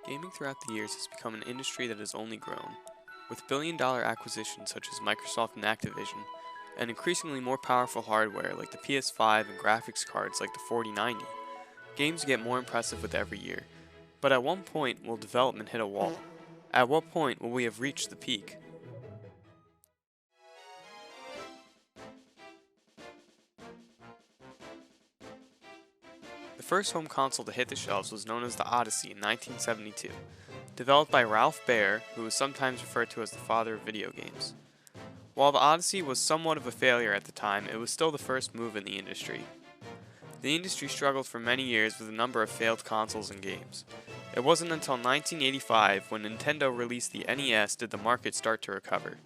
Gaming throughout the years has become an industry that has only grown. With billion-dollar acquisitions such as Microsoft and Activision, and increasingly more powerful hardware like the PS5 and graphics cards like the 4090, games get more impressive with every year. But at what point will development hit a wall? At what point will we have reached the peak? The first home console to hit the shelves was known as the Odyssey in 1972, developed by Ralph Baer, who is sometimes referred to as the father of video games. While the Odyssey was somewhat of a failure at the time, it was still the first move in the industry. The industry struggled for many years with a number of failed consoles and games. It wasn't until 1985, when Nintendo released the NES, did the market start to recover.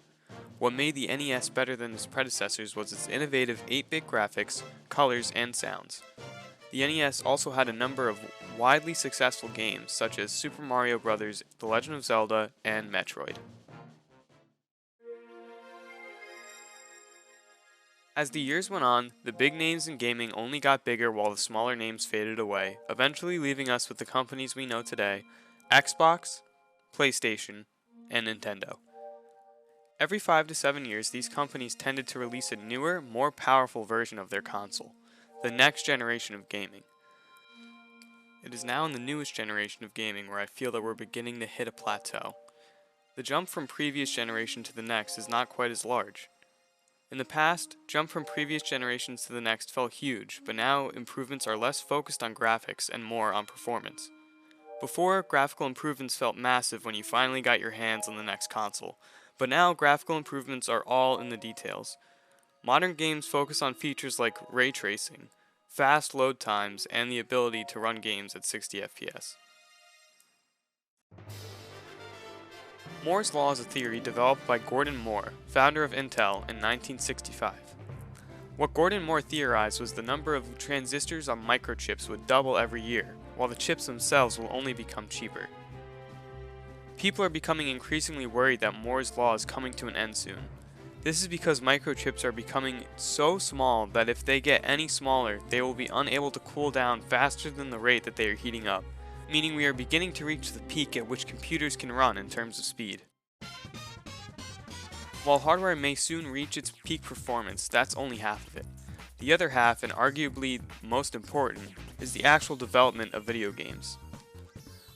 What made the NES better than its predecessors was its innovative 8-bit graphics, colors, and sounds. The NES also had a number of widely successful games such as Super Mario Bros., The Legend of Zelda, and Metroid. As the years went on, the big names in gaming only got bigger while the smaller names faded away, eventually leaving us with the companies we know today: Xbox, PlayStation, and Nintendo. Every 5 to 7 years, these companies tended to release a newer, more powerful version of their console, the next generation of gaming. It is now in the newest generation of gaming where I feel that we're beginning to hit a plateau. The jump from previous generation to the next is not quite as large. In the past, jump from previous generations to the next felt huge, but now improvements are less focused on graphics and more on performance. Before, graphical improvements felt massive when you finally got your hands on the next console, but now graphical improvements are all in the details. Modern games focus on features like ray tracing, fast load times, and the ability to run games at 60 FPS. Moore's Law is a theory developed by Gordon Moore, founder of Intel, in 1965. What Gordon Moore theorized was the number of transistors on microchips would double every year, while the chips themselves will only become cheaper. People are becoming increasingly worried that Moore's Law is coming to an end soon. This is because microchips are becoming so small that if they get any smaller, they will be unable to cool down faster than the rate that they are heating up, meaning we are beginning to reach the peak at which computers can run in terms of speed. While hardware may soon reach its peak performance, that's only half of it. The other half, and arguably most important, is the actual development of video games.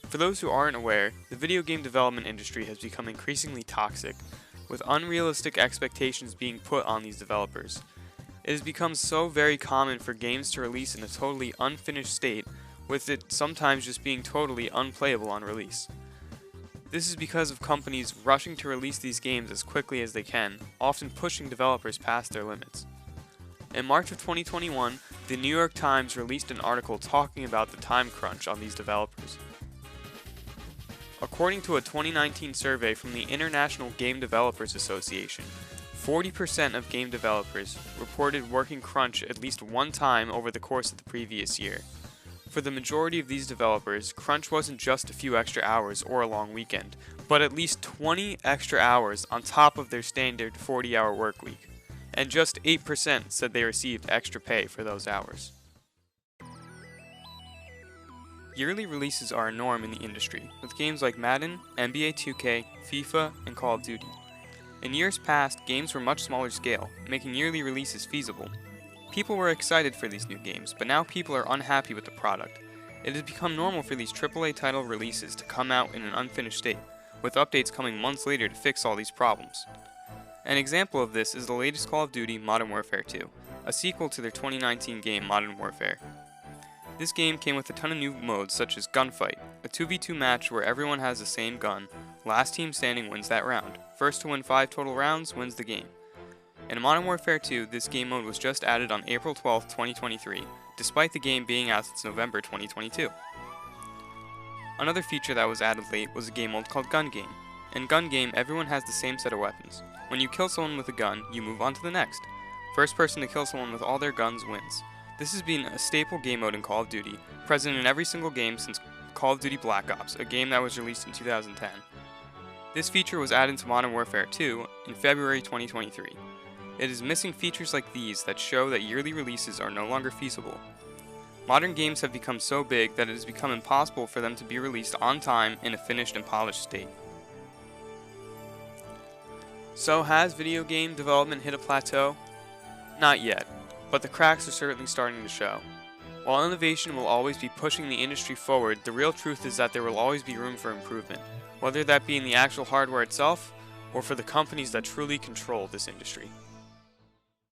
For those who aren't aware, the video game development industry has become increasingly toxic, with unrealistic expectations being put on these developers. It has become so very common for games to release in a totally unfinished state, with it sometimes just being totally unplayable on release. This is because of companies rushing to release these games as quickly as they can, often pushing developers past their limits. In March of 2021, the New York Times released an article talking about the time crunch on these developers. According to a 2019 survey from the International Game Developers Association, 40% of game developers reported working crunch at least one time over the course of the previous year. For the majority of these developers, crunch wasn't just a few extra hours or a long weekend, but at least 20 extra hours on top of their standard 40-hour work week, and just 8% said they received extra pay for those hours. Yearly releases are a norm in the industry, with games like Madden, NBA 2K, FIFA, and Call of Duty. In years past, games were much smaller scale, making yearly releases feasible. People were excited for these new games, but now people are unhappy with the product. It has become normal for these AAA title releases to come out in an unfinished state, with updates coming months later to fix all these problems. An example of this is the latest Call of Duty Modern Warfare 2, a sequel to their 2019 game Modern Warfare. This game came with a ton of new modes such as Gunfight, a 2v2 match where everyone has the same gun, last team standing wins that round, first to win 5 total rounds wins the game. In Modern Warfare 2, this game mode was just added on April 12, 2023, despite the game being out since November 2022. Another feature that was added late was a game mode called Gun Game. In Gun Game, everyone has the same set of weapons. When you kill someone with a gun, you move on to the next. First person to kill someone with all their guns wins. This has been a staple game mode in Call of Duty, present in every single game since Call of Duty Black Ops, a game that was released in 2010. This feature was added to Modern Warfare 2 in February 2023. It is missing features like these that show that yearly releases are no longer feasible. Modern games have become so big that it has become impossible for them to be released on time in a finished and polished state. So has video game development hit a plateau? Not yet, but the cracks are certainly starting to show. While innovation will always be pushing the industry forward, the real truth is that there will always be room for improvement, whether that be in the actual hardware itself or for the companies that truly control this industry.